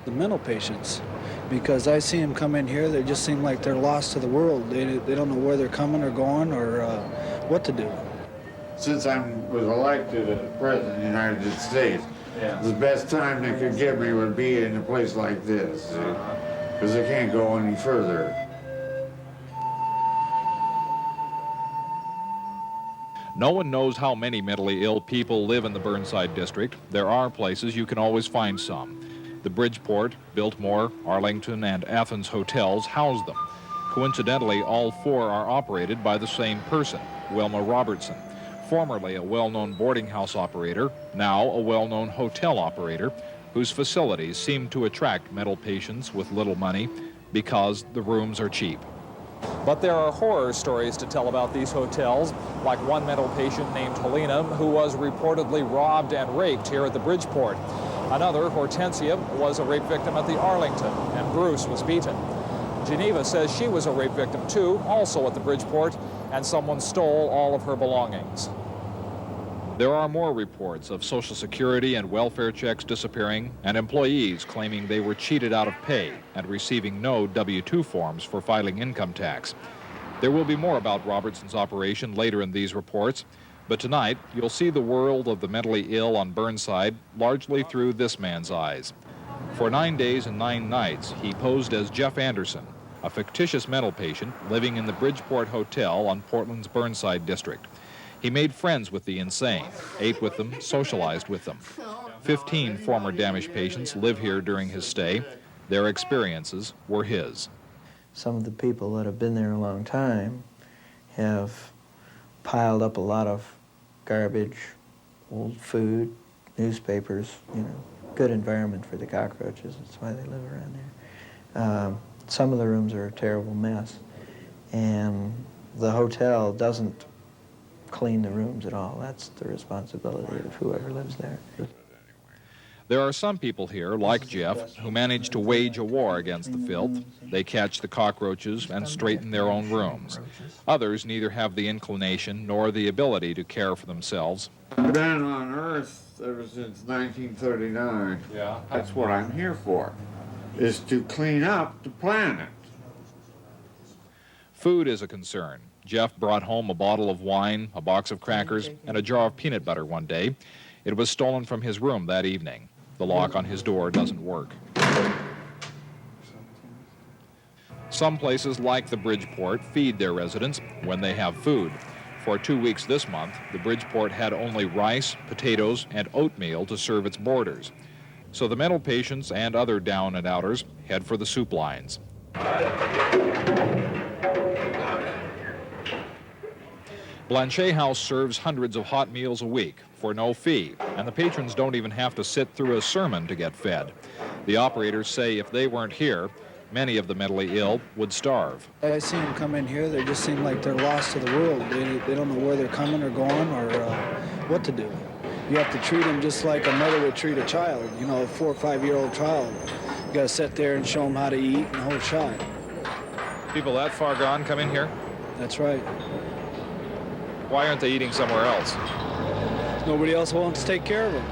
The mental patients, because I see them come in here, they just seem like they're lost to the world. They don't know where they're coming or going or what to do. Since I was elected as President of the United States, the best time they could get me would be in a place like this, because they can't go any further. No one knows how many mentally ill people live in the Burnside district. There are places you can always find some. The Bridgeport, Biltmore, Arlington, and Athens hotels house them. Coincidentally, all four are operated by the same person, Wilma Robertson, formerly a well-known boarding house operator, now a well-known hotel operator, whose facilities seem to attract mental patients with little money because the rooms are cheap. But there are horror stories to tell about these hotels, like one mental patient named Helena who was reportedly robbed and raped here at the Bridgeport. Another, Hortensia, was a rape victim at the Arlington, and Bruce was beaten. Geneva says she was a rape victim too, also at the Bridgeport, and someone stole all of her belongings. There are more reports of Social Security and welfare checks disappearing and employees claiming they were cheated out of pay and receiving no W-2 forms for filing income tax. There will be more about Robertson's operation later in these reports, but tonight you'll see the world of the mentally ill on Burnside largely through this man's eyes. For 9 days and 9 nights, he posed as Jeff Anderson, a fictitious mental patient living in the Bridgeport Hotel on Portland's Burnside district. He made friends with the insane, ate with them, socialized with them. 15 former Dammasch patients live here during his stay. Their experiences were his. Some of the people that have been there a long time have piled up a lot of garbage, old food, newspapers, you know, good environment for the cockroaches. That's why they live around there. Some of the rooms are a terrible mess, and the hotel doesn't clean the rooms at all. That's the responsibility of whoever lives there. There are some people here, like Jeff, who manage to wage a war against the filth. They catch the cockroaches and straighten their own rooms. Others neither have the inclination nor the ability to care for themselves. I've been on Earth ever since 1939. Yeah. That's what I'm here for, is to clean up the planet. Food is a concern. Jeff brought home a bottle of wine, a box of crackers, and a jar of peanut butter one day. It was stolen from his room that evening. The lock on his door doesn't work. Some places like the Bridgeport feed their residents when they have food. For 2 weeks this month, the Bridgeport had only rice, potatoes, and oatmeal to serve its boarders. So the mental patients and other down and outers head for the soup lines. Blanchet House serves hundreds of hot meals a week for no fee, and the patrons don't even have to sit through a sermon to get fed. The operators say if they weren't here, many of the mentally ill would starve. I see them come in here, they just seem like they're lost to the world. They don't know where they're coming or going or what to do. You have to treat them just like a mother would treat a child, you know, a 4 or 5-year-old child. You got to sit there and show them how to eat and the whole shot. People that far gone come in here? That's right. Why aren't they eating somewhere else? Nobody else wants to take care of them.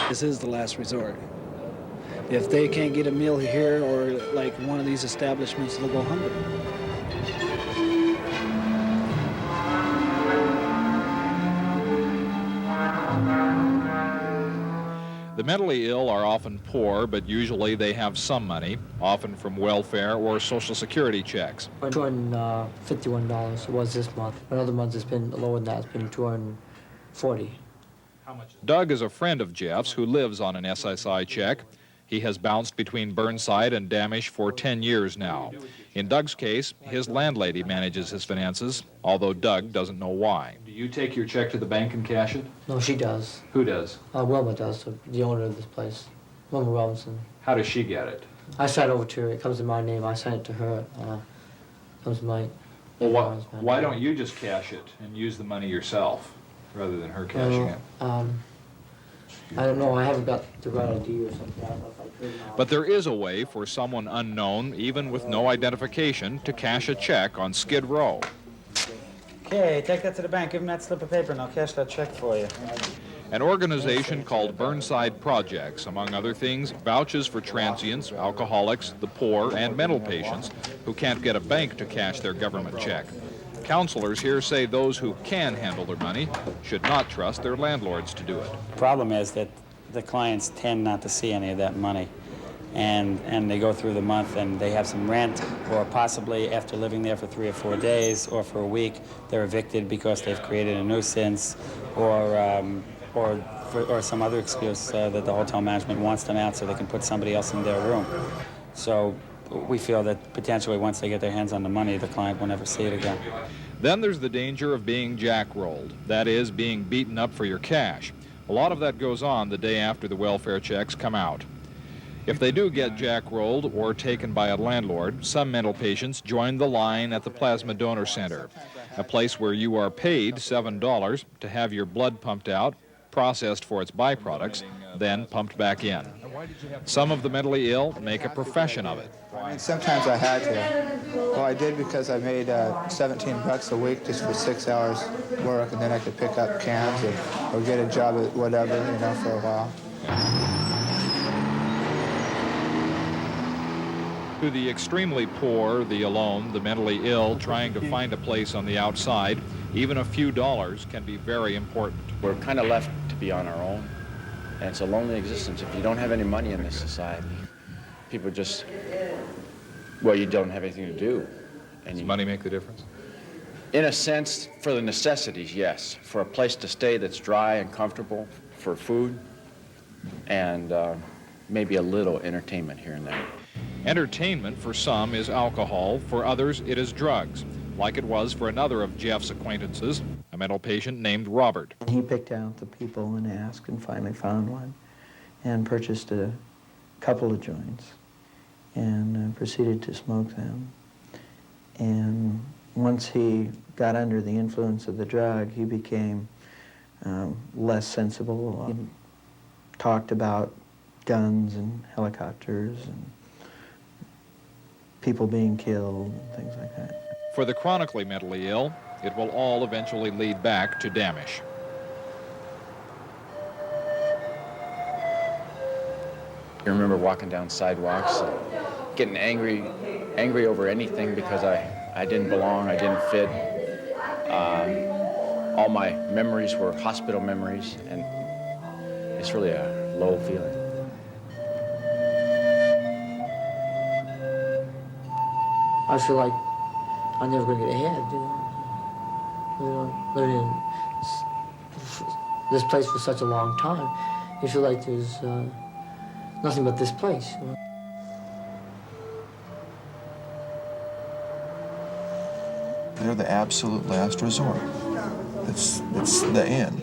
This is the last resort. If they can't get a meal here or like one of these establishments, they'll go hungry. The mentally ill are often poor, but usually they have some money, often from welfare or Social Security checks. $251 was this month. Another month it's been lower than that. It's been $240. Doug is a friend of Jeff's who lives on an SSI check. He has bounced between Burnside and Dammasch for 10 years now. In Doug's case, his landlady manages his finances, although Doug doesn't know why. Do you take your check to the bank and cash it? No, she does. Who does? Wilma does, the owner of this place. Wilma Robinson. How does she get it? I sent it over to her. It comes in my name. I sent it to her. Comes in my... Well, why don't you just cash it and use the money yourself rather than her cashing it? I don't know. I haven't got the right ID or something. I don't know if I could now. But there is a way for someone unknown, even with no identification, to cash a check on Skid Row. Okay, take that to the bank. Give them that slip of paper and I'll cash that check for you. An organization called Burnside Projects, among other things, vouches for transients, alcoholics, the poor, and mental patients who can't get a bank to cash their government check. Counselors here say those who can handle their money should not trust their landlords to do it. The problem is that the clients tend not to see any of that money. And they go through the month and they have some rent, or possibly after living there for 3 or 4 days or for a week, they're evicted because they've created a nuisance, or some other excuse that the hotel management wants them out so they can put somebody else in their room. So we feel that potentially once they get their hands on the money, the client will never see it again. Then there's the danger of being jack-rolled, that is, being beaten up for your cash. A lot of that goes on the day after the welfare checks come out. If they do get jack-rolled or taken by a landlord, some mental patients join the line at the Plasma Donor Center, a place where you are paid $7 to have your blood pumped out, processed for its byproducts, then pumped back in. Some of the mentally ill make a profession of it. I mean, sometimes I had to. Well, I did because I made $17 a week just for 6 hours work, and then I could pick up cans or get a job at whatever, you know, for a while. To the extremely poor, the alone, the mentally ill, trying to find a place on the outside, even a few dollars can be very important. We're kind of left to be on our own, and it's a lonely existence. If you don't have any money in this society, people just, well, you don't have anything to do. And Does money make the difference? In a sense, for the necessities, yes. For a place to stay that's dry and comfortable, for food, and maybe a little entertainment here and there. Entertainment for some is alcohol, for others it is drugs, like it was for another of Jeff's acquaintances, a mental patient named Robert. He picked out the people and asked and finally found one and purchased a couple of joints and proceeded to smoke them. And once he got under the influence of the drug, he became less sensible. He talked about guns and helicopters and people being killed and things like that. For the chronically mentally ill, it will all eventually lead back to Dammasch. I remember walking down sidewalks and getting angry over anything because I didn't belong, I didn't fit. All my memories were hospital memories, and it's really a low feeling. I feel like I'm never going to get ahead, you know. Living in this place for such a long time, you feel like there's nothing but this place. You know? They're the absolute last resort. It's the end.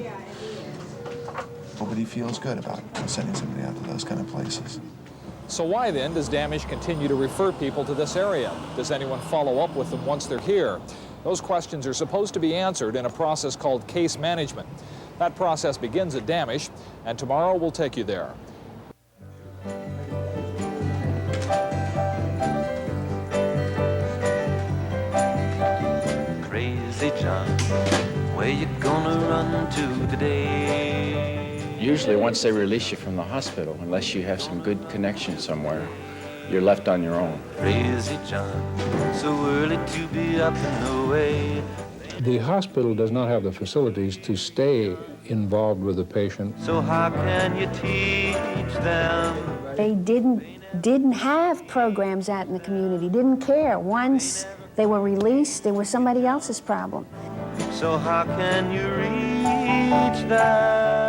Nobody feels good about sending somebody out to those kind of places. So why then does Dammasch continue to refer people to this area? Does anyone follow up with them once they're here? Those questions are supposed to be answered in a process called case management. That process begins at Dammasch, and tomorrow we'll take you there. Crazy John, where you gonna run to today? Usually once they release you from the hospital, unless you have some good connection somewhere, you're left on your own. Crazy John, so early to be up and away. The hospital does not have the facilities to stay involved with the patient. So how can you teach them? They didn't have programs out in the community, didn't care. Once they were released, it was somebody else's problem. So how can you reach them?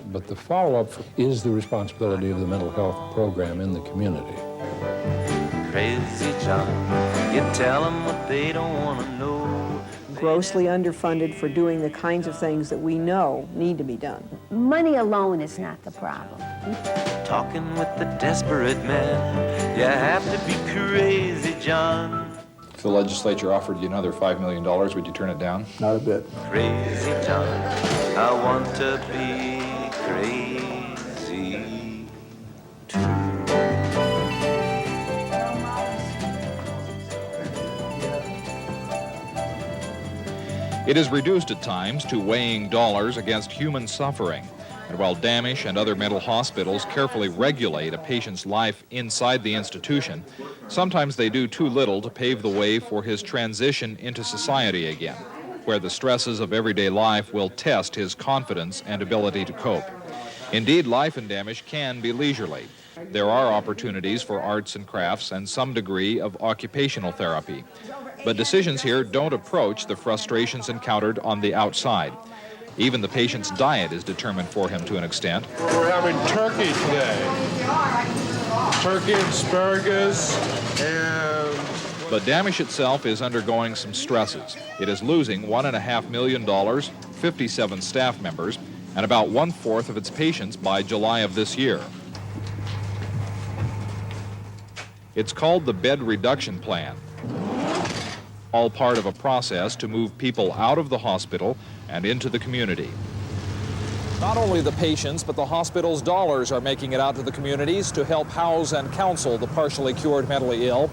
But the follow-up is the responsibility of the mental health program in the community. Crazy John, you tell them what they don't want to know. Grossly underfunded for doing the kinds of things that we know need to be done. Money alone is not the problem. Talking with the desperate man, you have to be crazy John. If the legislature offered you another $5 million, would you turn it down? Not a bit. Crazy John, I want to be crazy too. It is reduced at times to weighing dollars against human suffering. And while Dammasch and other mental hospitals carefully regulate a patient's life inside the institution, sometimes they do too little to pave the way for his transition into society again, where the stresses of everyday life will test his confidence and ability to cope. Indeed, life in Dammasch can be leisurely. There are opportunities for arts and crafts and some degree of occupational therapy. But decisions here don't approach the frustrations encountered on the outside. Even the patient's diet is determined for him to an extent. We're having turkey today. Turkey, asparagus, and... But Dammasch itself is undergoing some stresses. It is losing $1.5 million, 57 staff members, and about 1/4 of its patients by July of this year. It's called the Bed Reduction Plan, all part of a process to move people out of the hospital and into the community. Not only the patients, but the hospital's dollars are making it out to the communities to help house and counsel the partially cured mentally ill.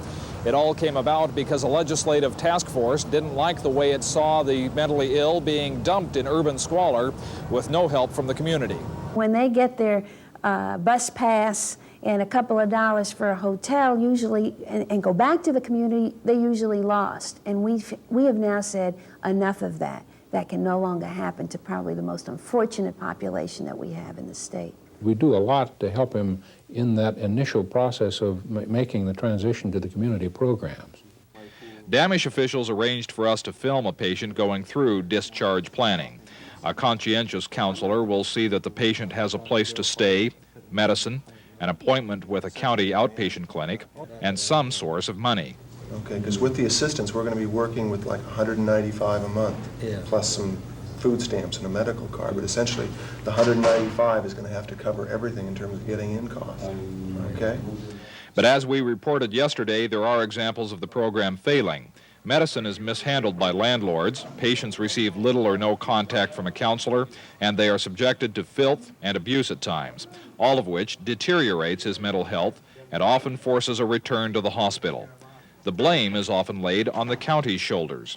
It all came about because a legislative task force didn't like the way it saw the mentally ill being dumped in urban squalor with no help from the community. When they get their bus pass and a couple of dollars for a hotel usually, and go back to the community, they usually lost. And we have now said enough of that. That can no longer happen to probably the most unfortunate population that we have in the state. We do a lot to help him in that initial process of making the transition to the community programs. Dammasch officials arranged for us to film a patient going through discharge planning. A conscientious counselor will see that the patient has a place to stay, medicine, an appointment with a county outpatient clinic, and some source of money. Okay, because with the assistance, we're going to be working with like $195 a month, plus some food stamps and a medical card, but essentially the $195 is going to have to cover everything in terms of getting in costs, okay? But as we reported yesterday, there are examples of the program failing. Medicine is mishandled by landlords, patients receive little or no contact from a counselor, and they are subjected to filth and abuse at times, all of which deteriorates his mental health and often forces a return to the hospital. The blame is often laid on the county's shoulders.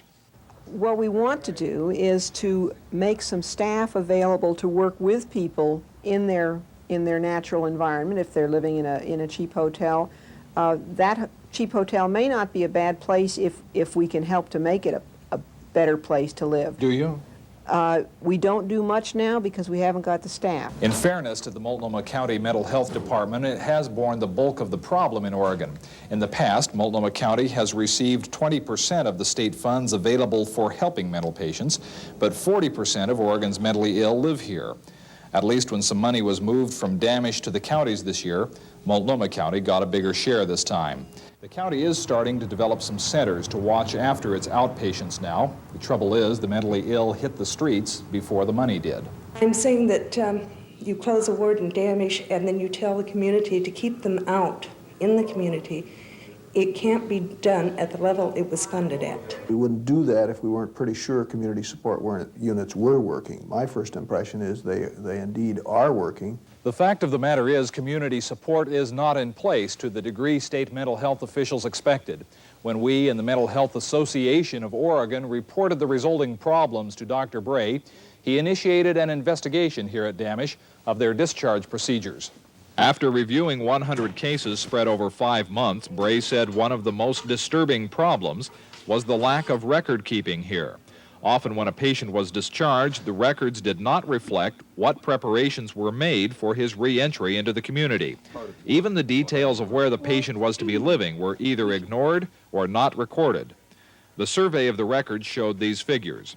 What we want to do is to make some staff available to work with people in their natural environment if they're living in a cheap hotel. That cheap hotel may not be a bad place if we can help to make it a better place to live. Do you? We don't do much now because we haven't got the staff. In fairness to the Multnomah County Mental Health Department, it has borne the bulk of the problem in Oregon. In the past, Multnomah County has received 20% of the state funds available for helping mental patients, but 40% of Oregon's mentally ill live here. At least when some money was moved from Dammasch to the counties this year, Multnomah County got a bigger share this time. The county is starting to develop some centers to watch after its outpatients now. The trouble is the mentally ill hit the streets before the money did. I'm saying that you close a ward in Dammasch and then you tell the community to keep them out in the community. It can't be done at the level it was funded at. We wouldn't do that if we weren't pretty sure community support units were working. My first impression is they indeed are working. The fact of the matter is community support is not in place to the degree state mental health officials expected. When we and the Mental Health Association of Oregon reported the resulting problems to Dr. Bray, he initiated an investigation here at Dammasch of their discharge procedures. After reviewing 100 cases spread over 5 months, Bray said one of the most disturbing problems was the lack of record keeping here. Often when a patient was discharged, the records did not reflect what preparations were made for his re-entry into the community. Even the details of where the patient was to be living were either ignored or not recorded. The survey of the records showed these figures.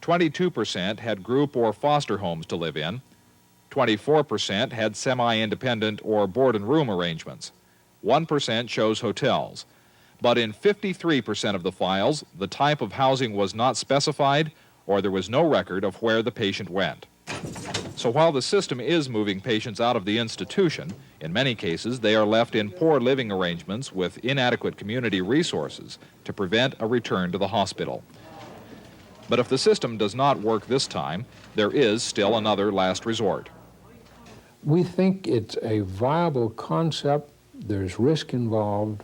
22% had group or foster homes to live in. 24% had semi-independent or board and room arrangements. 1% chose hotels. But in 53% of the files, the type of housing was not specified or there was no record of where the patient went. So while the system is moving patients out of the institution, in many cases they are left in poor living arrangements with inadequate community resources to prevent a return to the hospital. But if the system does not work this time, there is still another last resort. We think it's a viable concept. There's risk involved.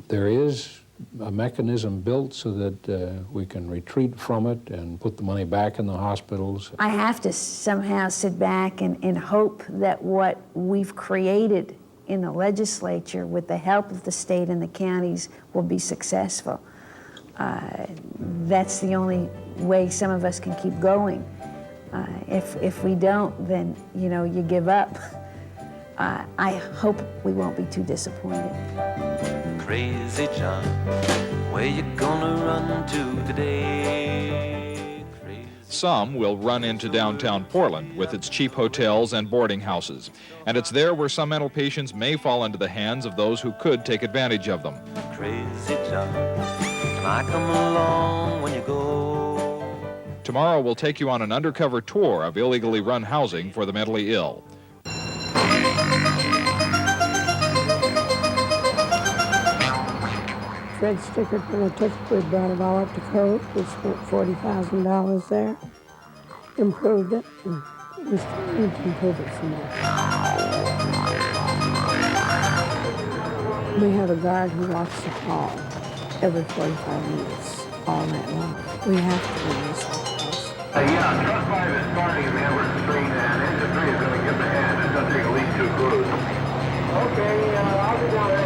There is a mechanism built so that we can retreat from it and put the money back in the hospitals? I have to somehow sit back and hope that what we've created in the legislature with the help of the state and the counties will be successful. That's the only way some of us can keep going. If we don't, then, you know, you give up. I hope we won't be too disappointed. Crazy John, where you gonna run to today? Some will run into downtown Portland with its cheap hotels and boarding houses. And it's there where some mental patients may fall into the hands of those who could take advantage of them. Crazy John, can I come along when you go? Tomorrow we'll take you on an undercover tour of illegally run housing for the mentally ill. Fred Stickert, when I took it, we brought it all up to code. We spent $40,000 there, improved it, and we're starting to improve it some more. We have a guard who walks the hall every 45 minutes, all night long. We have to do this. Yeah, truck 5 is starting in the Everett Street, and engine 3 is going to give the hand. It's going to take at least 2 crews. Okay, I'll be down there.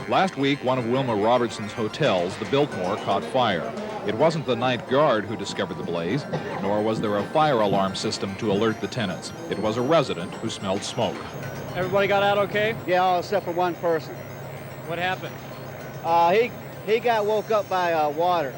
Last week, one of Wilma Robertson's hotels, the Biltmore, caught fire. It wasn't the night guard who discovered the blaze, nor was there a fire alarm system to alert the tenants. It was a resident who smelled smoke. Everybody got out okay? Yeah, all except for one person. What happened? He got woke up by water.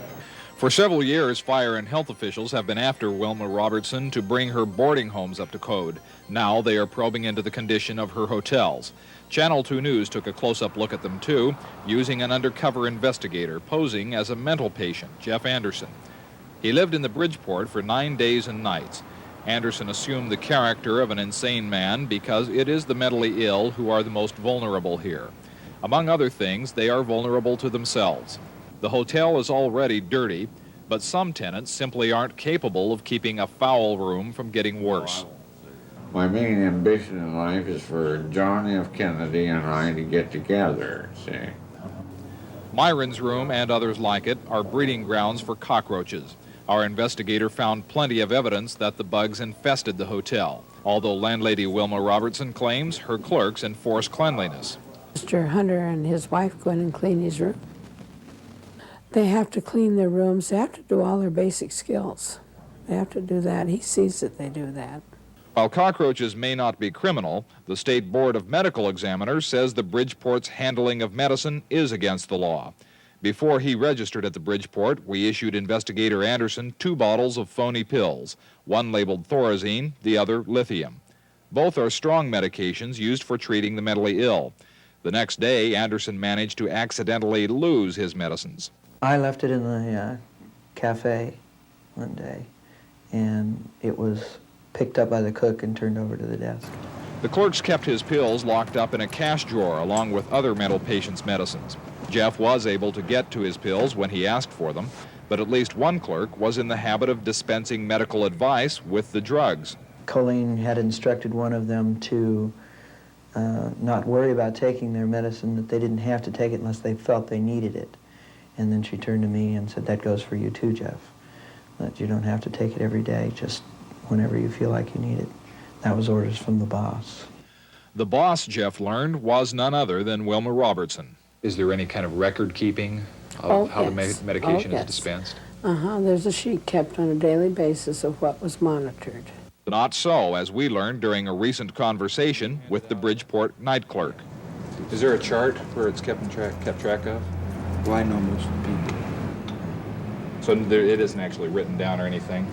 For several years, fire and health officials have been after Wilma Robertson to bring her boarding homes up to code. Now they are probing into the condition of her hotels. Channel 2 News took a close-up look at them, too, using an undercover investigator posing as a mental patient, Jeff Anderson. He lived in the Bridgeport for 9 days and nights. Anderson assumed the character of an insane man because it is the mentally ill who are the most vulnerable here. Among other things, they are vulnerable to themselves. The hotel is already dirty, but some tenants simply aren't capable of keeping a foul room from getting worse. My main ambition in life is for John F. Kennedy and I to get together, see. MYRON's room and others like it are breeding grounds for cockroaches. Our investigator found plenty of evidence that the bugs infested the hotel, although landlady Wilma Robertson claims her clerks enforce cleanliness. Mr. Hunter and his wife go in and clean his room. They have to clean their rooms. They have to do all their basic skills. They have to do that. He sees that they do that. While cockroaches may not be criminal, the State Board of Medical Examiners says the Bridgeport's handling of medicine is against the law. Before he registered at the Bridgeport, we issued investigator Anderson 2 bottles of phony pills, one labeled Thorazine, the other lithium. Both are strong medications used for treating the mentally ill. The next day, Anderson managed to accidentally lose his medicines. I left it in the cafe one day, and it was picked up by the cook and turned over to the desk. The clerks kept his pills locked up in a cash drawer along with other mental patients' medicines. Jeff was able to get to his pills when he asked for them, but at least one clerk was in the habit of dispensing medical advice with the drugs. Colleen had instructed one of them to not worry about taking their medicine, that they didn't have to take it unless they felt they needed it. And then she turned to me and said, "That goes for you too, Jeff, that you don't have to take it every day, just whenever you feel like you need it." That was orders from the boss. The boss, Jeff learned, was none other than Wilma Robertson. Is there any kind of record keeping of how the medication is dispensed? There's a sheet kept on a daily basis of what was monitored. Not so, as we learned during a recent conversation with the Bridgeport night clerk. Is there a chart where it's kept track of? Well, I know most of the people. So it isn't actually written down or anything?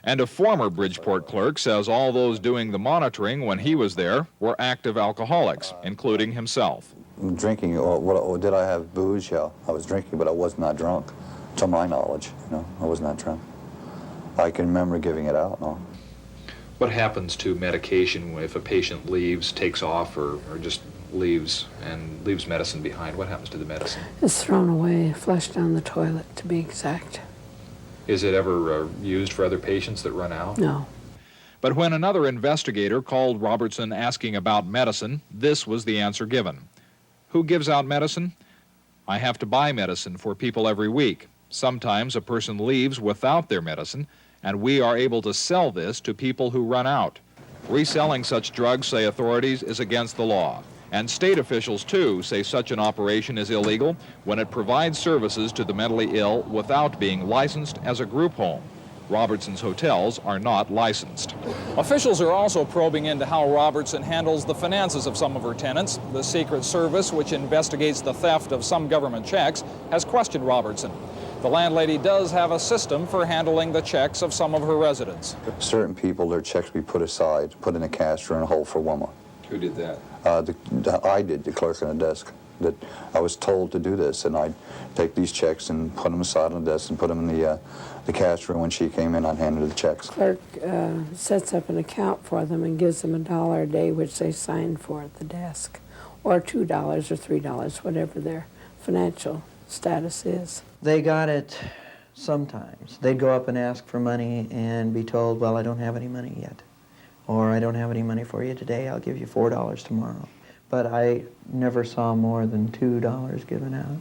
And a former Bridgeport clerk says all those doing the monitoring when he was there were active alcoholics, including himself. Drinking, or did I have booze? Yeah, I was drinking, but I was not drunk, to my knowledge. I was not drunk. I can remember giving it out, no. What happens to medication if a patient leaves, takes off, or just leaves medicine behind? What happens to the medicine? It's thrown away, flushed down the toilet, to be exact. Is it ever used for other patients that run out? No. But when another investigator called Robertson asking about medicine, this was the answer given. Who gives out medicine? I have to buy medicine for people every week. Sometimes a person leaves without their medicine, and we are able to sell this to people who run out. Reselling such drugs, say authorities, is against the law. And state officials, too, say such an operation is illegal when it provides services to the mentally ill without being licensed as a group home. Robertson's hotels are not licensed. Officials are also probing into how Robertson handles the finances of some of her tenants. The Secret Service, which investigates the theft of some government checks, has questioned Robertson. The landlady does have a system for handling the checks of some of her residents. Certain people, their checks be put aside, put in a cash drawer and hold for WILMA. Who did that? I did, the clerk on the desk. That I was told to do this, and I'd take these checks and put them aside on the desk and put them in the cash drawer. When she came in, I'd hand her the checks. Clerk sets up an account for them and gives them $1 a day, which they sign for at the desk, or $2 or $3, whatever their financial status is. They got it sometimes. They'd go up and ask for money and be told, well, I don't have any money yet. Or I don't have any money for you today, I'll give you $4 tomorrow. But I never saw more than $2 given out.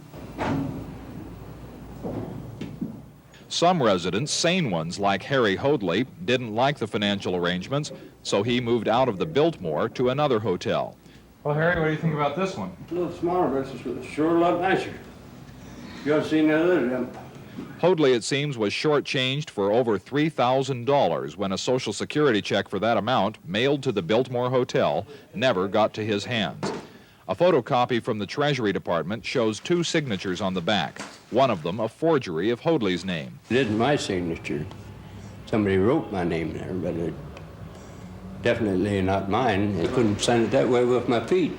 Some residents, sane ones like Harry Hoadley, didn't like the financial arrangements, so he moved out of the Biltmore to another hotel. Well, Harry, what do you think about this one? A little smaller, but it's sure a lot nicer. You ought to see none of them. Hoadley, it seems, was shortchanged for over $3,000 when a Social Security check for that amount, mailed to the Biltmore Hotel, never got to his hands. A photocopy from the Treasury Department shows 2 signatures on the back, one of them a forgery of Hoadley's name. It isn't my signature. Somebody wrote my name there, but it definitely not mine. I couldn't sign it that way with my feet.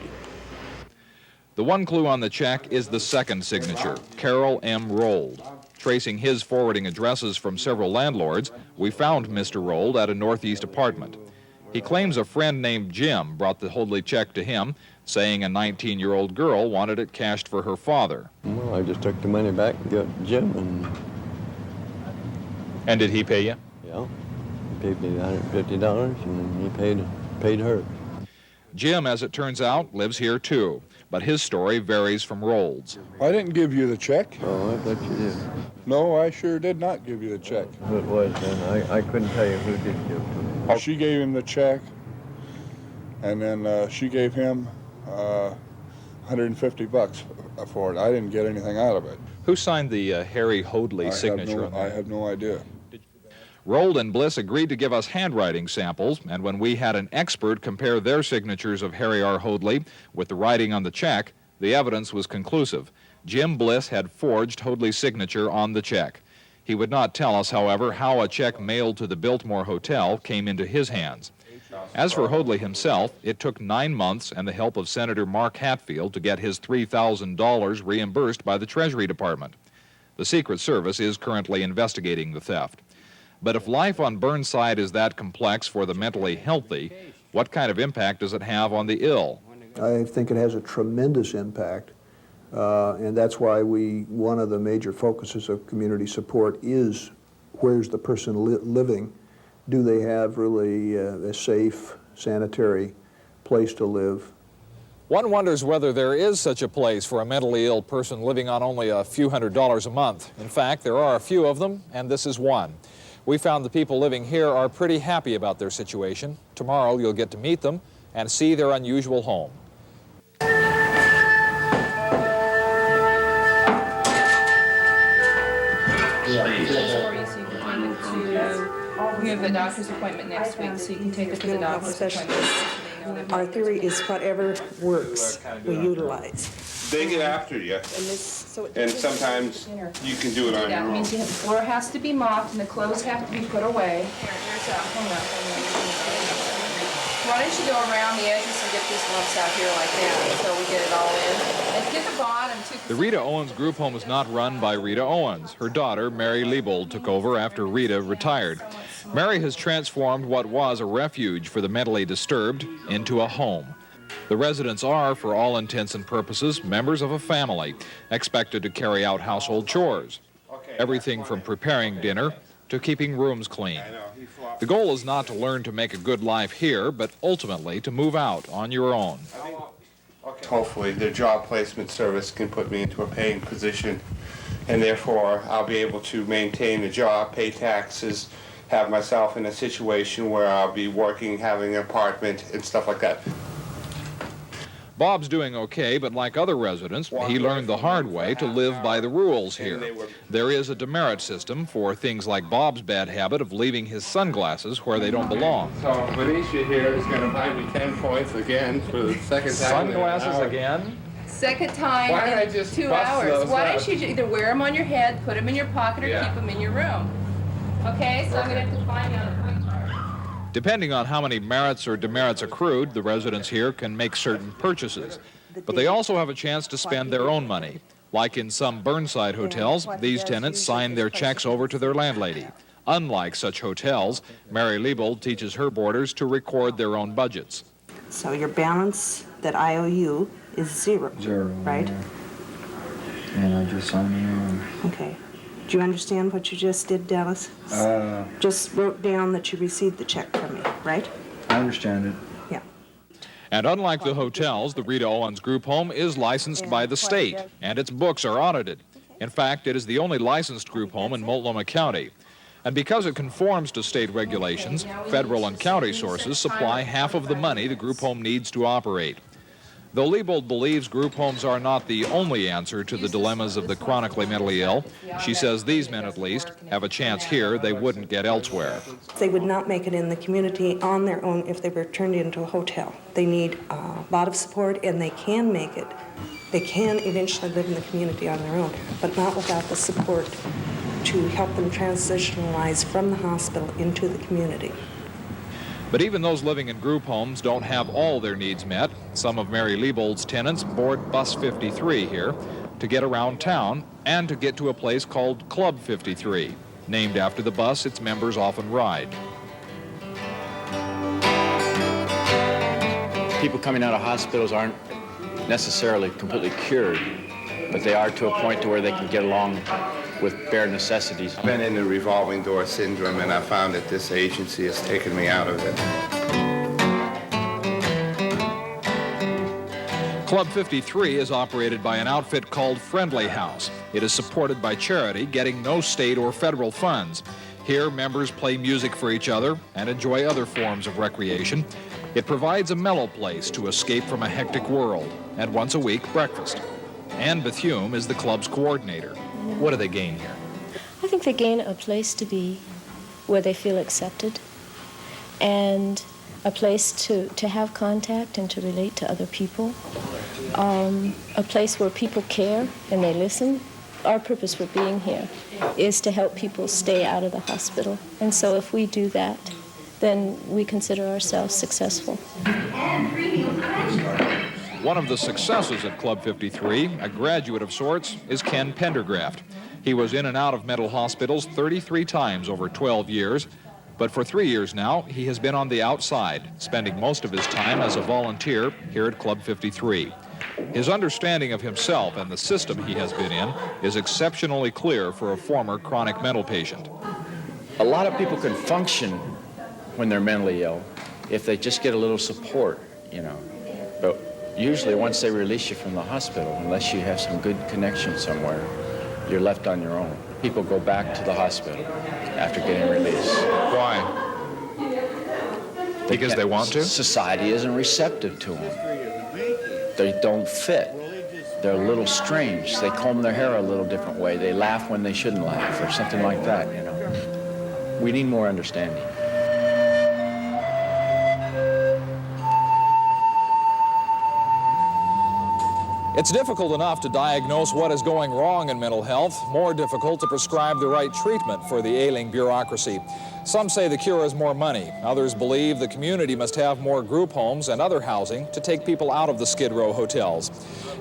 The one clue on the check is the second signature, Carroll M. Rold. Tracing his forwarding addresses from several landlords, we found Mr. Rold at a Northeast apartment. He claims a friend named Jim brought the Hoadley check to him, saying a 19-year-old girl wanted it cashed for her father. Well, I just took the money back and got Jim, And did he pay you? Yeah, he paid me $150, and he paid her. Jim, as it turns out, lives here too, but his story varies from Rold's. I didn't give you the check. Oh, I thought you did. No, I sure did not give you the check. Who it was then? I couldn't tell you who did give it to me. She gave him the check, and then she gave him $150 for it. I didn't get anything out of it. Who signed the Harry Hoadley signature on that? I have no idea. Rold and Bliss agreed to give us handwriting samples, and when we had an expert compare their signatures of Harry R. Hoadley with the writing on the check, the evidence was conclusive. Jim Bliss had forged Hoadley's signature on the check. He would not tell us, however, how a check mailed to the Biltmore Hotel came into his hands. As for Hoadley himself, it took 9 months and the help of Senator Mark Hatfield to get his $3,000 reimbursed by the Treasury Department. The Secret Service is currently investigating the theft. But if life on Burnside is that complex for the mentally healthy, what kind of impact does it have on the ill? I think it has a tremendous impact, and that's why one of the major focuses of community support is where's the person living? Do they have really a safe, sanitary place to live? One wonders whether there is such a place for a mentally ill person living on only a few $100s a month. In fact, there are a few of them, and this is one. We found the people living here are pretty happy about their situation. Tomorrow you'll get to meet them and see their unusual home. We have a doctor's appointment next week, so you can take it to the doctor's appointment. Our theory is whatever works, we utilize. They get after you, and sometimes you can do it on your That own. means the floor has to be mopped and the clothes have to be put away. Why don't you go around the edges and get these lumps out here like that, so we get it all in. And get the bottom too. The Rita Owens group home is not run by Rita Owens. Her daughter, Mary Liebold, took over after Rita retired. Mary has transformed what was a refuge for the mentally disturbed into a home. The residents are, for all intents and purposes, members of a family, expected to carry out household chores. Everything from preparing dinner to keeping rooms clean. The goal is not to learn to make a good life here, but ultimately to move out on your own. Hopefully, the job placement service can put me into a paying position, and therefore I'll be able to maintain the job, pay taxes, have myself in a situation where I'll be working, having an apartment, and stuff like that. Bob's doing okay, but like other residents, he learned the hard way to live by the rules here. There is a demerit system for things like Bob's bad habit of leaving his sunglasses where they don't belong. So Benicia here is going to buy me 10 points again for the second time. Sunglasses again? Second time Why don't I in just 2 bust hours. those Why up? don't you either wear them on your head, put them in your pocket, or keep them in your room? Okay, so I'm going to have to find you on a point card. Depending on how many merits or demerits accrued, the residents here can make certain purchases. But they also have a chance to spend their own money. Like in some Burnside hotels, these tenants sign their checks over to their landlady. Unlike such hotels, Mary Liebold teaches her boarders to record their own budgets. So your balance that I owe you is zero, right? And I just signed my own. Okay. Do you understand what you just did, Dallas? Just wrote down that you received the check from me, right? I understand it. Yeah. And unlike the hotels, the Rita Owens Group Home is licensed by the state, and its books are audited. In fact, it is the only licensed group home in Multnomah County. And because it conforms to state regulations, federal and county sources supply half of the money the group home needs to operate. Though Liebold believes group homes are not the only answer to the dilemmas of the chronically mentally ill, she says these men, at least, have a chance here they wouldn't get elsewhere. They would not make it in the community on their own if they were turned into a hotel. They need a lot of support, and they can make it. They can eventually live in the community on their own, but not without the support to help them transitionalize from the hospital into the community. But even those living in group homes don't have all their needs met. Some of Mary Liebold's tenants board Bus 53 here to get around town and to get to a place called Club 53, named after the bus its members often ride. People coming out of hospitals aren't necessarily completely cured, but they are to a point to where they can get along with bare necessities. I've been in the revolving door syndrome, and I found that this agency has taken me out of it. Club 53 is operated by an outfit called Friendly House. It is supported by charity, getting no state or federal funds. Here, members play music for each other and enjoy other forms of recreation. It provides a mellow place to escape from a hectic world, and once a week, breakfast. Ann Bethune is the club's coordinator. What do they gain here? I think they gain a place to be where they feel accepted and a place to have contact and to relate to other people, a place where people care and they listen. Our purpose for being here is to help people stay out of the hospital. And so if we do that, then we consider ourselves successful. One of the successes at Club 53, a graduate of sorts, is Ken Pendergraft. He was in and out of mental hospitals 33 times over 12 years, but for 3 years now, he has been on the outside, spending most of his time as a volunteer here at Club 53. His understanding of himself and the system he has been in is exceptionally clear for a former chronic mental patient. A lot of people can function when they're mentally ill if they just get a little support, you know. But usually once they release you from the hospital, unless you have some good connection somewhere, you're left on your own. People go back to the hospital after getting released. Why? Because they want to? Society isn't receptive to them. They don't fit. They're a little strange. They comb their hair a little different way. They laugh when they shouldn't laugh, or something like that, you know. We need more understanding. It's difficult enough to diagnose what is going wrong in mental health, more difficult to prescribe the right treatment for the ailing bureaucracy. Some say the cure is more money. Others believe the community must have more group homes and other housing to take people out of the Skid Row hotels.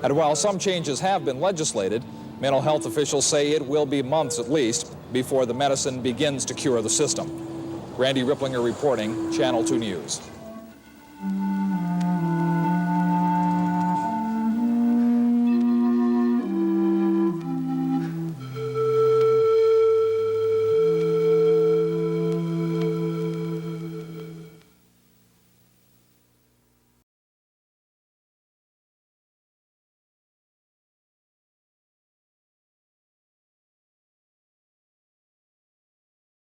And while some changes have been legislated, mental health officials say it will be months at least before the medicine begins to cure the system. Randy Ripplinger reporting, Channel 2 News.